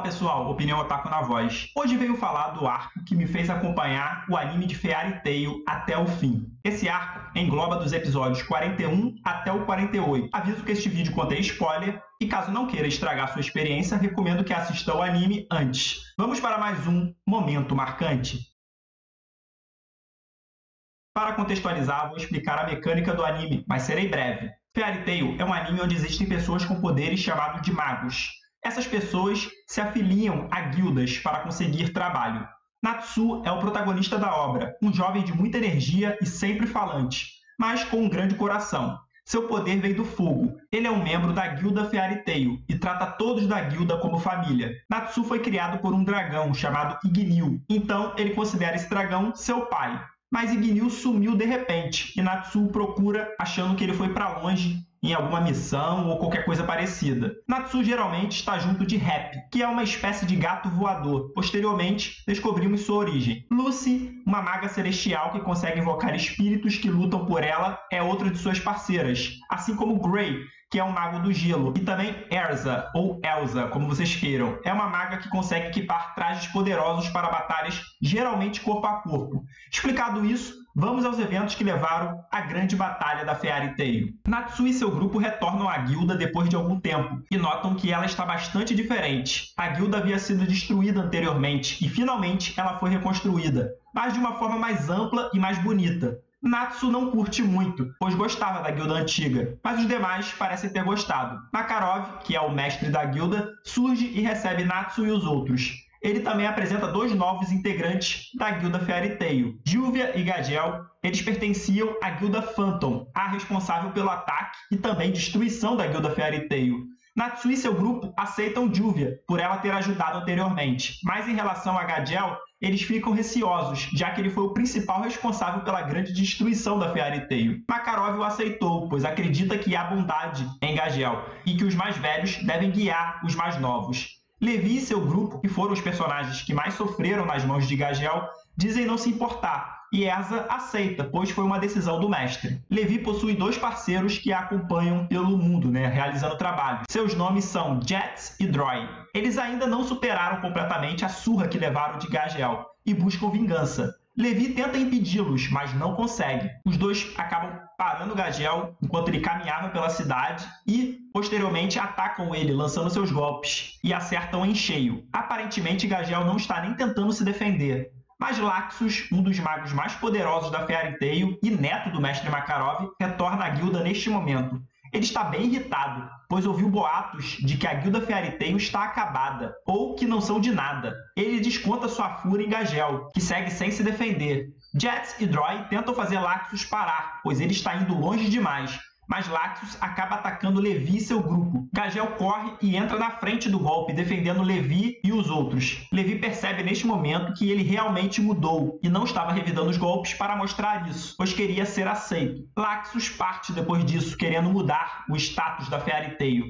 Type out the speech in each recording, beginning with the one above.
pessoal, Opinião Otaku na voz. Hoje venho falar do arco que me fez acompanhar o anime de Fairy Tail até o fim. Esse arco engloba dos episódios 41 até o 48. Aviso que este vídeo contém spoiler e caso não queira estragar sua experiência, recomendo que assista o anime antes. Vamos para mais um momento marcante. Para contextualizar, vou explicar a mecânica do anime, mas serei breve. Fairy Tail é um anime onde existem pessoas com poderes chamados de magos. Essas pessoas se afiliam a guildas para conseguir trabalho. Natsu é o protagonista da obra, um jovem de muita energia e sempre falante, mas com um grande coração. Seu poder vem do fogo. Ele é um membro da guilda Fairy Tail e trata todos da guilda como família. Natsu foi criado por um dragão chamado Ignil, então ele considera esse dragão seu pai. Mas Ignil sumiu de repente e Natsu o procura achando que ele foi para longe em alguma missão ou qualquer coisa parecida. Natsu geralmente está junto de Happy, que é uma espécie de gato voador. Posteriormente, descobrimos sua origem. Lucy, uma maga celestial que consegue invocar espíritos que lutam por ela, é outra de suas parceiras. Assim como Gray, que é um mago do gelo. E também Erza, ou Elsa, como vocês queiram. É uma maga que consegue equipar trajes poderosos para batalhas, geralmente corpo a corpo. Explicado isso, vamos aos eventos que levaram à grande batalha da Fairy Tail. Natsu e seu grupo retornam à guilda depois de algum tempo e notam que ela está bastante diferente. A guilda havia sido destruída anteriormente e finalmente ela foi reconstruída, mas de uma forma mais ampla e mais bonita. Natsu não curte muito, pois gostava da guilda antiga, mas os demais parecem ter gostado. Makarov, que é o mestre da guilda, surge e recebe Natsu e os outros. Ele também apresenta dois novos integrantes da guilda Fairy Tail, Juvia e Gagel. Eles pertenciam à guilda Phantom, a responsável pelo ataque e também destruição da guilda Fairy Tail. Natsu e seu grupo aceitam Juvia, por ela ter ajudado anteriormente, mas em relação a Gagel, eles ficam receosos, já que ele foi o principal responsável pela grande destruição da Fairy Tail. Makarov o aceitou, pois acredita que há bondade em Gagel e que os mais velhos devem guiar os mais novos. Levi e seu grupo, que foram os personagens que mais sofreram nas mãos de Gagel, dizem não se importar, e Erza aceita, pois foi uma decisão do mestre. Levi possui dois parceiros que a acompanham pelo mundo, realizando trabalho. Seus nomes são Jets e Droy. Eles ainda não superaram completamente a surra que levaram de Gagel e buscam vingança. Levi tenta impedi-los, mas não consegue. Os dois acabam parando Gagel enquanto ele caminhava pela cidade e, posteriormente, atacam ele, lançando seus golpes, e acertam em cheio. Aparentemente, Gagel não está nem tentando se defender. Mas Laxus, um dos magos mais poderosos da Fairy Tail e neto do mestre Makarov, retorna à guilda neste momento. Ele está bem irritado, pois ouviu boatos de que a guilda Fairy Tail está acabada, ou que não são de nada. Ele desconta sua fúria em Gagel, que segue sem se defender. Jets e Droy tentam fazer Laxus parar, pois ele está indo longe demais. Mas Laxus acaba atacando Levi e seu grupo. Gagel corre e entra na frente do golpe, defendendo Levi e os outros. Levi percebe neste momento que ele realmente mudou e não estava revidando os golpes para mostrar isso, pois queria ser aceito. Laxus parte depois disso, querendo mudar o status da Fairy Tail.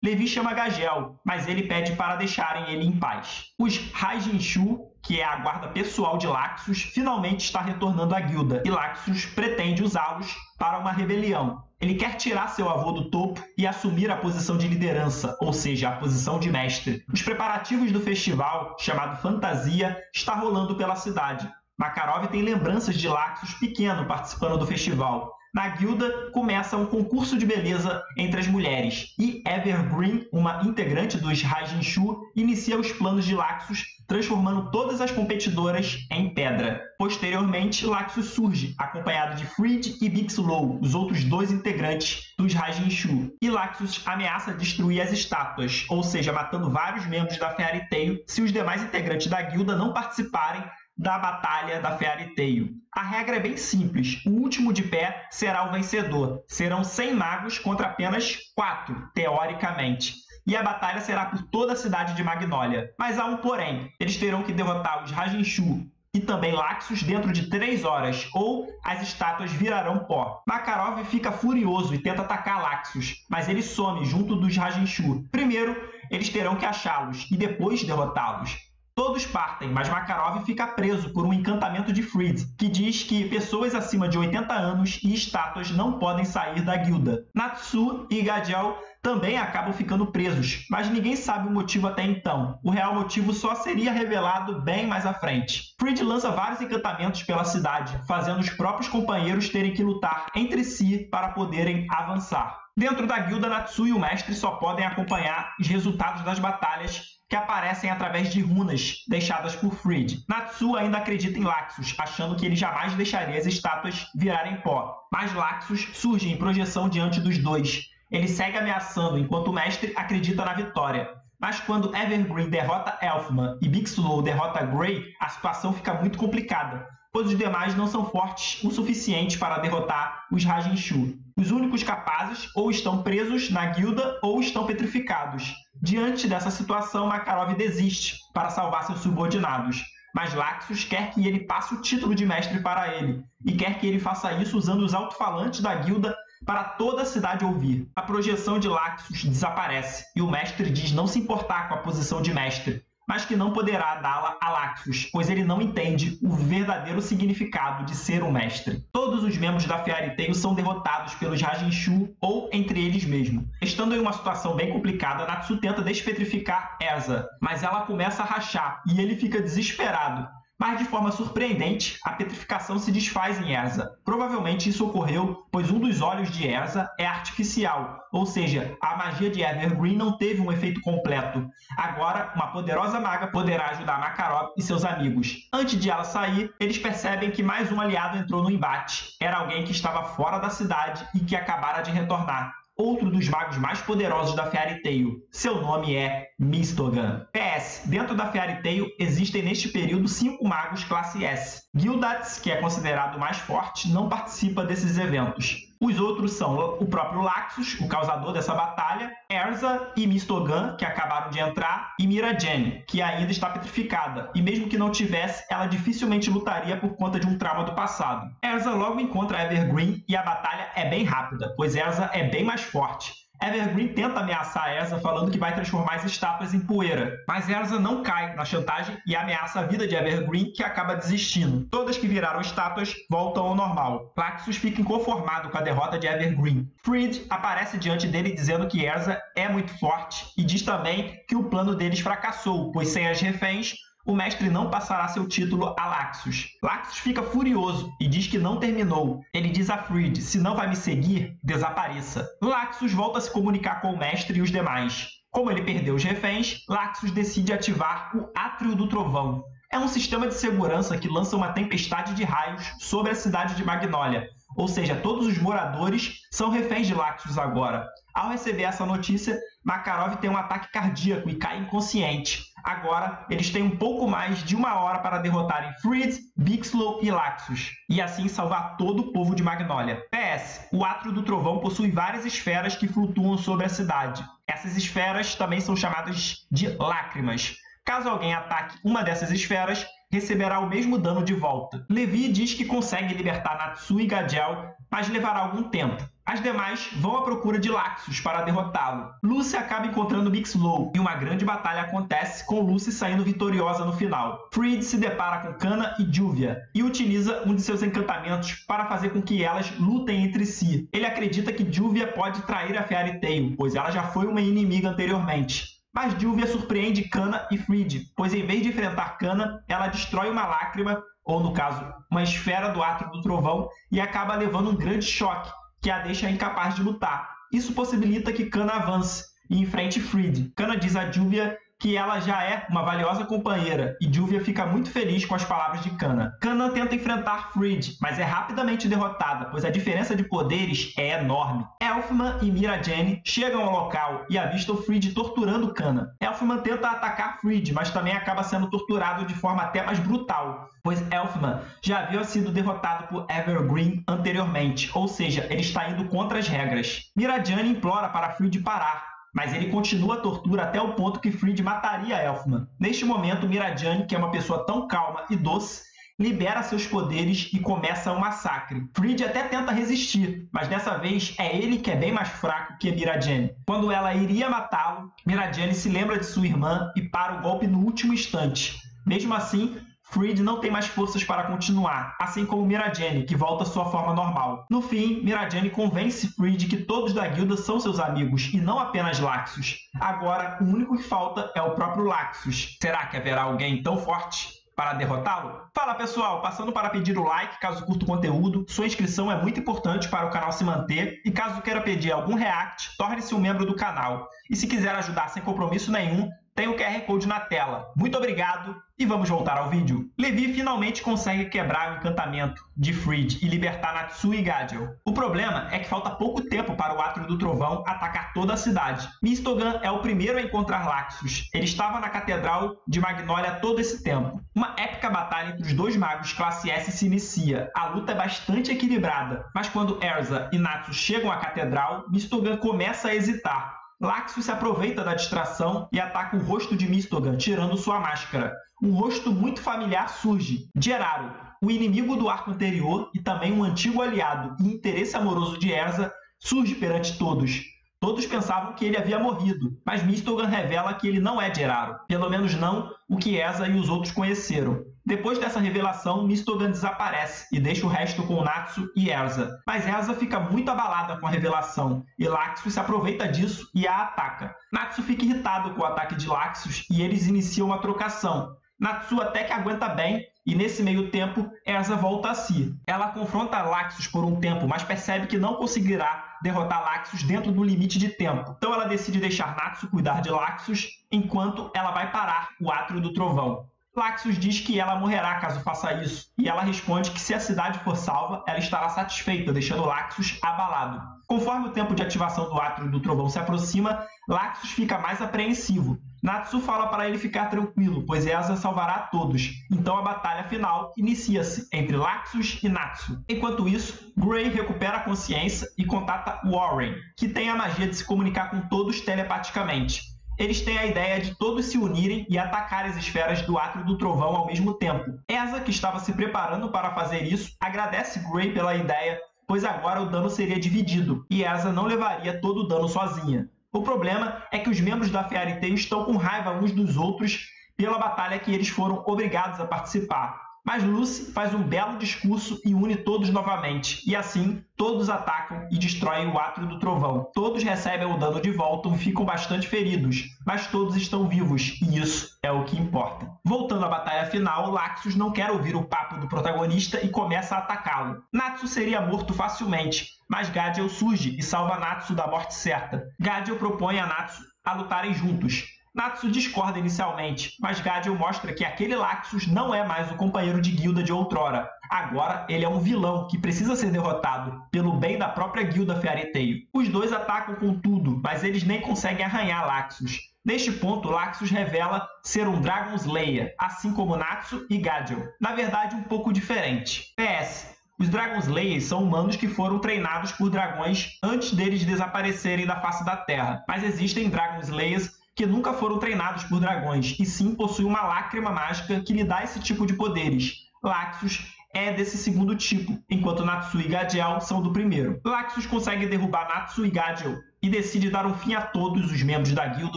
Levi chama Gagel, mas ele pede para deixarem ele em paz. Os Raijin-Shu, que é a guarda pessoal de Laxus, finalmente está retornando à guilda, e Laxus pretende usá-los para uma rebelião. Ele quer tirar seu avô do topo e assumir a posição de liderança, ou seja, a posição de mestre. Os preparativos do festival, chamado Fantasia, está rolando pela cidade. Makarov tem lembranças de Laxus pequeno participando do festival. Na guilda, começa um concurso de beleza entre as mulheres, e Evergreen, uma integrante dos Raijin-Shu, inicia os planos de Laxus, transformando todas as competidoras em pedra. Posteriormente, Laxus surge, acompanhado de Freed e Bixlow, os outros dois integrantes dos Raijin-Shu. E Laxus ameaça destruir as estátuas, ou seja, matando vários membros da Fairy Tail se os demais integrantes da guilda não participarem da batalha da Fairy Tail. A regra é bem simples, o último de pé será o vencedor. Serão 100 magos contra apenas 4, teoricamente. E a batalha será por toda a cidade de Magnolia. Mas há um porém, eles terão que derrotar os Raijin-Shu e também Laxus dentro de 3 horas, ou as estátuas virarão pó. Makarov fica furioso e tenta atacar Laxus, mas ele some junto dos Raijin-Shu. Primeiro, eles terão que achá-los e depois derrotá-los. Todos partem, mas Makarov fica preso por um encantamento de Fried, que diz que pessoas acima de 80 anos e estátuas não podem sair da guilda. Natsu e Gadiel também acabam ficando presos, mas ninguém sabe o motivo até então. O real motivo só seria revelado bem mais à frente. Fried lança vários encantamentos pela cidade, fazendo os próprios companheiros terem que lutar entre si para poderem avançar. Dentro da guilda, Natsu e o mestre só podem acompanhar os resultados das batalhas que aparecem através de runas deixadas por Fried. Natsu ainda acredita em Laxus, achando que ele jamais deixaria as estátuas virarem pó. Mas Laxus surge em projeção diante dos dois. Ele segue ameaçando, enquanto o mestre acredita na vitória. Mas quando Evergreen derrota Elfman e Bixlow derrota Grey, a situação fica muito complicada, pois os demais não são fortes o suficiente para derrotar os Rajin-Shu. Os únicos capazes ou estão presos na guilda ou estão petrificados. Diante dessa situação, Makarov desiste para salvar seus subordinados, mas Laxus quer que ele passe o título de mestre para ele, e quer que ele faça isso usando os alto-falantes da guilda para toda a cidade ouvir. A projeção de Laxus desaparece, e o mestre diz não se importar com a posição de mestre, mas que não poderá dá-la a Laxus, pois ele não entende o verdadeiro significado de ser um mestre. Todos os membros da Fairy Tail são derrotados pelos Rajin-Shu ou entre eles mesmos. Estando em uma situação bem complicada, Natsu tenta despetrificar Erza, mas ela começa a rachar e ele fica desesperado. Mas, de forma surpreendente, a petrificação se desfaz em Erza. Provavelmente isso ocorreu pois um dos olhos de Erza é artificial, ou seja, a magia de Evergreen não teve um efeito completo. Agora, uma poderosa maga poderá ajudar Makarov e seus amigos. Antes de ela sair, eles percebem que mais um aliado entrou no embate. Era alguém que estava fora da cidade e que acabara de retornar. Outro dos magos mais poderosos da Fairy Tail. Seu nome é Mistogan. PS, dentro da Fairy Tail existem neste período 5 magos classe S. Gildath, que é considerado o mais forte, não participa desses eventos. Os outros são o próprio Laxus, o causador dessa batalha, Erza e Mistogan, que acabaram de entrar, e Miragen, que ainda está petrificada, e mesmo que não tivesse, ela dificilmente lutaria por conta de um trauma do passado. Erza logo encontra Evergreen e a batalha é bem rápida, pois Erza é bem mais forte. Evergreen tenta ameaçar Erza falando que vai transformar as estátuas em poeira, mas Erza não cai na chantagem e ameaça a vida de Evergreen, que acaba desistindo. Todas que viraram estátuas voltam ao normal. Laxus fica inconformado com a derrota de Evergreen. Fried aparece diante dele dizendo que Erza é muito forte e diz também que o plano deles fracassou, pois sem as reféns, o mestre não passará seu título a Laxus. Laxus fica furioso e diz que não terminou. Ele diz a Fried, se não vai me seguir, desapareça. Laxus volta a se comunicar com o mestre e os demais. Como ele perdeu os reféns, Laxus decide ativar o Átrio do Trovão. É um sistema de segurança que lança uma tempestade de raios sobre a cidade de Magnolia. Ou seja, todos os moradores são reféns de Laxus agora. Ao receber essa notícia, Makarov tem um ataque cardíaco e cai inconsciente. Agora, eles têm um pouco mais de 1 hora para derrotarem Fried, Bixlow e Laxus, e assim salvar todo o povo de Magnolia. PS, o Átrio do Trovão possui várias esferas que flutuam sobre a cidade. Essas esferas também são chamadas de lágrimas. Caso alguém ataque uma dessas esferas, receberá o mesmo dano de volta. Levi diz que consegue libertar Natsu e Gadiel, mas levará algum tempo. As demais vão à procura de Laxus para derrotá-lo. Lucy acaba encontrando Bixlow e uma grande batalha acontece, com Lucy saindo vitoriosa no final. Fried se depara com Kana e Juvia e utiliza um de seus encantamentos para fazer com que elas lutem entre si. Ele acredita que Juvia pode trair a Fairy Tail, pois ela já foi uma inimiga anteriormente. Mas Juvia surpreende Kana e Fried, pois em vez de enfrentar Kana, ela destrói uma lágrima, ou no caso, uma esfera do Átrio do Trovão, e acaba levando um grande choque, que a deixa incapaz de lutar. Isso possibilita que Kana avance e enfrente Fried. Kana diz a Juvia que ela já é uma valiosa companheira, e Juvia fica muito feliz com as palavras de Kana. Kana tenta enfrentar Fried, mas é rapidamente derrotada, pois a diferença de poderes é enorme. Elfman e Miragen chegam ao local e avistam Fried torturando Kana. Elfman tenta atacar Fried, mas também acaba sendo torturado de forma até mais brutal, pois Elfman já havia sido derrotado por Evergreen anteriormente, ou seja, ele está indo contra as regras. Miragen implora para Fried parar, mas ele continua a tortura até o ponto que Fried mataria Elfman. Neste momento, Miragen, que é uma pessoa tão calma e doce, libera seus poderes e começa um massacre. Fried até tenta resistir, mas dessa vez é ele que é bem mais fraco que Miragen. Quando ela iria matá-lo, Miragen se lembra de sua irmã e para o golpe no último instante. Mesmo assim, Freed não tem mais forças para continuar, assim como Mirajane, que volta à sua forma normal. No fim, Mirajane convence Freed que todos da guilda são seus amigos, e não apenas Laxus. Agora, o único que falta é o próprio Laxus. Será que haverá alguém tão forte para derrotá-lo? Fala pessoal, passando para pedir o like caso curta o conteúdo, sua inscrição é muito importante para o canal se manter, e caso queira pedir algum react, torne-se um membro do canal. E se quiser ajudar sem compromisso nenhum, tem o QR Code na tela. Muito obrigado e vamos voltar ao vídeo. Levi finalmente consegue quebrar o encantamento de Freed e libertar Natsu e Gadiel. O problema é que falta pouco tempo para o Átrio do Trovão atacar toda a cidade. Mistogan é o primeiro a encontrar Laxus. Ele estava na Catedral de Magnolia todo esse tempo. Uma épica batalha entre os dois magos classe S se inicia. A luta é bastante equilibrada, mas quando Erza e Natsu chegam à Catedral, Mistogan começa a hesitar. Laxus se aproveita da distração e ataca o rosto de Mistogan, tirando sua máscara. Um rosto muito familiar surge. Geraro, o inimigo do arco anterior e também um antigo aliado e interesse amoroso de Erza, surge perante todos. Todos pensavam que ele havia morrido, mas Mistogan revela que ele não é Geraro, pelo menos não o que Erza e os outros conheceram. Depois dessa revelação, Mistogan desaparece e deixa o resto com Natsu e Erza. Mas Erza fica muito abalada com a revelação, e Laxus se aproveita disso e a ataca. Natsu fica irritado com o ataque de Laxus e eles iniciam uma trocação. Natsu até que aguenta bem, e nesse meio tempo, Erza volta a si. Ela confronta Laxus por um tempo, mas percebe que não conseguirá derrotar Laxus dentro do limite de tempo. Então ela decide deixar Natsu cuidar de Laxus, enquanto ela vai parar o Átrio do Trovão. Laxus diz que ela morrerá caso faça isso, e ela responde que se a cidade for salva, ela estará satisfeita, deixando Laxus abalado. Conforme o tempo de ativação do Átrio do Trovão se aproxima, Laxus fica mais apreensivo. Natsu fala para ele ficar tranquilo, pois Erza salvará a todos. Então a batalha final inicia-se entre Laxus e Natsu. Enquanto isso, Gray recupera a consciência e contata Warren, que tem a magia de se comunicar com todos telepaticamente. Eles têm a ideia de todos se unirem e atacar as esferas do Átrio do Trovão ao mesmo tempo. Erza, que estava se preparando para fazer isso, agradece Gray pela ideia, pois agora o dano seria dividido, e Erza não levaria todo o dano sozinha. O problema é que os membros da Fairy Tail estão com raiva uns dos outros pela batalha que eles foram obrigados a participar. Mas Lucy faz um belo discurso e une todos novamente, e assim todos atacam e destroem o Átrio do Trovão. Todos recebem o dano de volta e ficam bastante feridos, mas todos estão vivos, e isso é o que importa. Voltando à batalha final, Laxus não quer ouvir o papo do protagonista e começa a atacá-lo. Natsu seria morto facilmente, mas Gadiel surge e salva Natsu da morte certa. Gadiel propõe a Natsu a lutarem juntos. Natsu discorda inicialmente, mas Gadiel mostra que aquele Laxus não é mais o companheiro de guilda de outrora. Agora ele é um vilão que precisa ser derrotado, pelo bem da própria guilda Fairy Tail. Os dois atacam com tudo, mas eles nem conseguem arranhar Laxus. Neste ponto, Laxus revela ser um Dragon Slayer, assim como Natsu e Gadiel. Na verdade, um pouco diferente. PS. Os Dragon Slayers são humanos que foram treinados por dragões antes deles desaparecerem da face da Terra. Mas existem Dragon Slayers que nunca foram treinados por dragões, e sim possuem uma lágrima mágica que lhe dá esse tipo de poderes. Laxus é desse segundo tipo, enquanto Natsu e Gadiel são do primeiro. Laxus consegue derrubar Natsu e Gadiel e decide dar um fim a todos os membros da guilda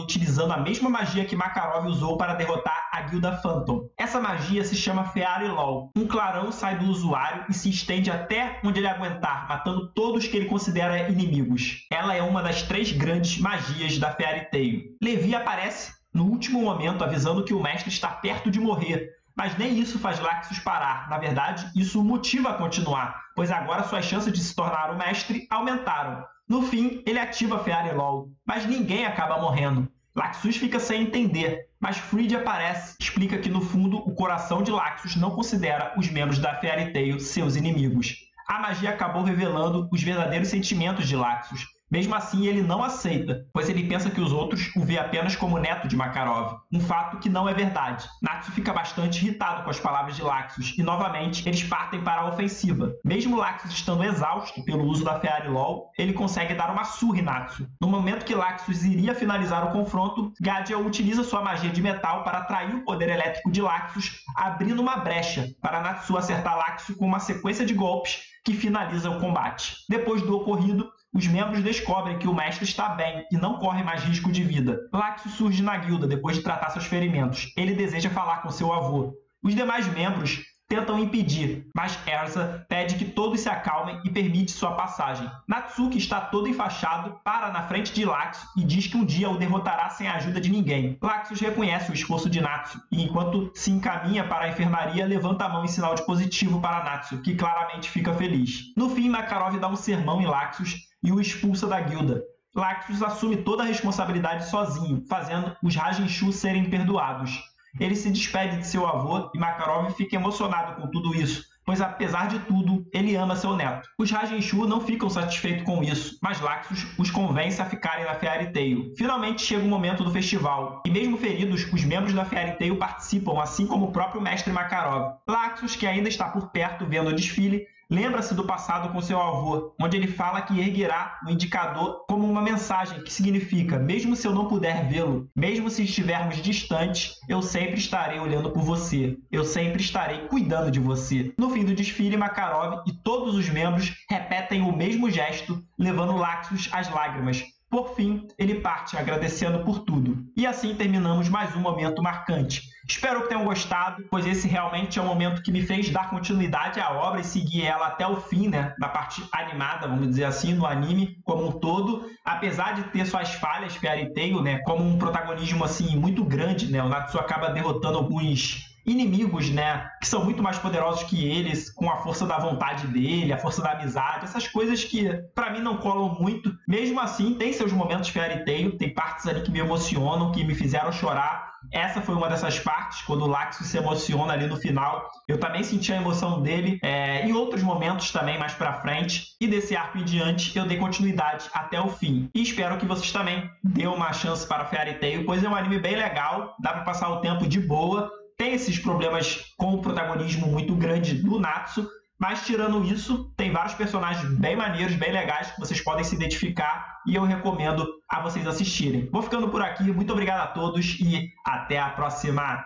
utilizando a mesma magia que Makarov usou para derrotar a guilda Phantom. Essa magia se chama Fairy Law. Um clarão sai do usuário e se estende até onde ele aguentar, matando todos que ele considera inimigos. Ela é uma das 3 grandes magias da Fairy Tail. Levi aparece no último momento avisando que o mestre está perto de morrer, mas nem isso faz Laxus parar. Na verdade, isso o motiva a continuar, pois agora suas chances de se tornar o mestre aumentaram. No fim, ele ativa a Fairy Law, mas ninguém acaba morrendo. Laxus fica sem entender, mas Freed aparece e explica que no fundo o coração de Laxus não considera os membros da Fairy Tail seus inimigos. A magia acabou revelando os verdadeiros sentimentos de Laxus. Mesmo assim, ele não aceita, pois ele pensa que os outros o vê apenas como neto de Makarov, um fato que não é verdade. Natsu fica bastante irritado com as palavras de Laxus e, novamente, eles partem para a ofensiva. Mesmo Laxus estando exausto pelo uso da Fairy Law, ele consegue dar uma surra em Natsu. No momento que Laxus iria finalizar o confronto, Gadiel utiliza sua magia de metal para atrair o poder elétrico de Laxus, abrindo uma brecha para Natsu acertar Laxus com uma sequência de golpes que finaliza o combate. Depois do ocorrido, os membros descobrem que o mestre está bem e não corre mais risco de vida. Laxus surge na guilda depois de tratar seus ferimentos. Ele deseja falar com seu avô. Os demais membros tentam impedir, mas Erza pede que todos se acalmem e permite sua passagem. Natsuki está todo enfaixado, para na frente de Laxus e diz que um dia o derrotará sem a ajuda de ninguém. Laxus reconhece o esforço de Natsu e, enquanto se encaminha para a enfermaria, levanta a mão em sinal de positivo para Natsu, que claramente fica feliz. No fim, Makarov dá um sermão em Laxus e o expulsa da guilda. Laxus assume toda a responsabilidade sozinho, fazendo os Rajenshu serem perdoados. Ele se despede de seu avô e Makarov fica emocionado com tudo isso, pois apesar de tudo, ele ama seu neto. Os Rajenshu não ficam satisfeitos com isso, mas Laxus os convence a ficarem na Fairy Tail. Finalmente chega o momento do festival, e mesmo feridos, os membros da Fairy Tail participam, assim como o próprio mestre Makarov. Laxus, que ainda está por perto vendo o desfile, lembra-se do passado com seu avô, onde ele fala que erguerá o indicador como uma mensagem que significa: mesmo se eu não puder vê-lo, mesmo se estivermos distantes, eu sempre estarei olhando por você, eu sempre estarei cuidando de você. No fim do desfile, Makarov e todos os membros repetem o mesmo gesto, levando Laxus às lágrimas. Por fim, ele parte agradecendo por tudo. E assim terminamos mais um momento marcante. Espero que tenham gostado, pois esse realmente é um momento que me fez dar continuidade à obra e seguir ela até o fim, né? Na parte animada, vamos dizer assim, no anime como um todo. Apesar de ter suas falhas, Fairy Tail, né? Como um protagonismo assim muito grande, né? O Natsu acaba derrotando alguns inimigos, né, que são muito mais poderosos que eles, com a força da vontade dele, a força da amizade, essas coisas que pra mim não colam muito. Mesmo assim, tem seus momentos Fairy Tail, tem partes ali que me emocionam, que me fizeram chorar. Essa foi uma dessas partes, quando o Laxus se emociona ali no final. Eu também senti a emoção dele em outros momentos também, mais pra frente. E desse arco em diante, eu dei continuidade até o fim. E espero que vocês também dêem uma chance para Fairy Tail, pois é um anime bem legal, dá pra passar o tempo de boa. Tem esses problemas com o protagonismo muito grande do Natsu, mas tirando isso, tem vários personagens bem maneiros, bem legais, que vocês podem se identificar e eu recomendo a vocês assistirem. Vou ficando por aqui, muito obrigado a todos e até a próxima!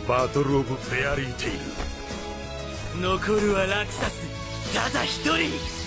Battle of Fairy Tail. 残るはラクサスただ一人。